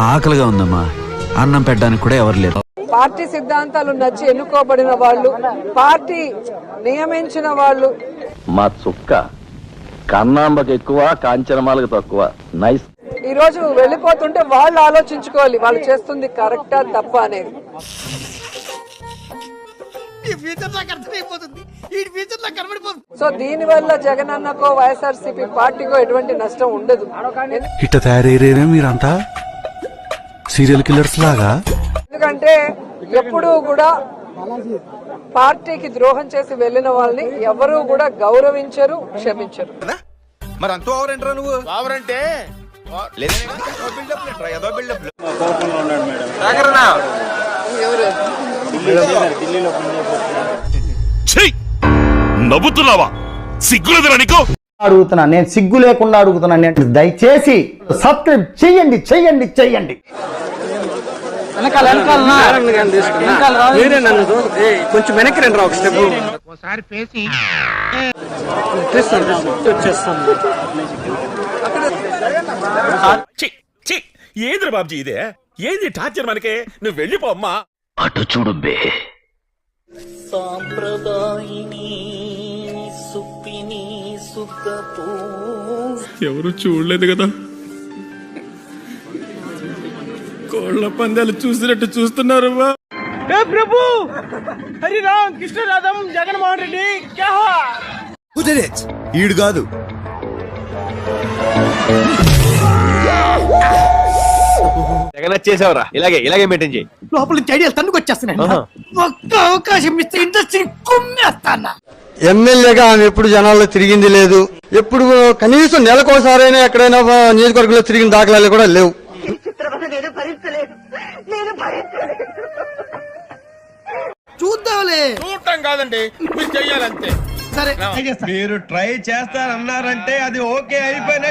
ఆకలిగా ఉందమ్మా, అన్నం పెట్టడానికి కూడా ఎవరు లేరు. పార్టీ సిద్ధాంతాలు నచ్చి ఎన్నుకోబడిన వాళ్ళు, పార్టీ నియమించిన వాళ్ళు. మా చుక్క కన్నాంబకు ఎక్కువ, కాంచనమాలకు తక్కువ. నైస్. ఈ రోజు వెళ్ళిపోతుంటే వాళ్ళు ఆలోచించుకోవాలి వాళ్ళు చేస్తుంది కరెక్టా తప్ప అనేది. సో దీని వల్ల జగన్ అన్నకో వైఎస్ఆర్సీపీ పార్టీకో ఎటువంటి నష్టం ఉండదు. ఇట్ట తయారయ్యేనా మీరంతా సీరియల్ కిల్లర్స్ లాగా? ఎందుకంటే ఎప్పుడూ కూడా పార్టీకి ద్రోహం చేసి వెళ్లిన వాళ్ళని ఎవరూ కూడా గౌరవించరు, క్షమించరు. మరి అంత ఓవరంటరా నువ్వు? ఓవరంటే నవ్వుతున్నావా? సిగ్గులేదురా నీకు? అడుగుతున్నా, నేను సిగ్గు లేకుండా అడుగుతున్నా. నేను దయచేసి సబ్స్క్రైబ్ చెయ్యండి, చెయ్యండి, చెయ్యండి. కొంచెం వెనక్కి రండి రా, ఒక స్టెప్. ఏంద్ర బాబ్జీ ఇదే? ఏంది టార్చర్ మనకే? నువ్వు వెళ్ళిపో అమ్మా. అటు చూడు బే. ఎవరు చూడలేదు కదా, కోళ్ల పందాలు చూసినట్టు చూస్తున్నారు. ప్రభు హరి రామ్ కృష్ణ రాధం జగన్మోహన్ రెడ్డి ఈడు కాదు. జగన్ వచ్చేసావురా, ఇలాగే మెయింటైన్ చేయి. లోపల నుంచి ఐడియాలు తన్నుకు వచ్చేస్తున్నాయి. ఒక్క అవకాశం ఇస్తే ఇండస్ట్రీ కుమ్మేస్తానా. ఎమ్మెల్యేగా ఆమె ఎప్పుడు జనాల్లో తిరిగింది లేదు. ఎప్పుడు కనీసం నెలకోసారైనా ఎక్కడైనా నియోజకవర్గంలో తిరిగిన దాఖలాలు కూడా లేవు. చూద్దాంలే. చూడటం కాదండి, మీరు చెయ్యాలంతే. సరే మీరు ట్రై చేస్తారన్నారంటే అది ఓకే అయిపోయిన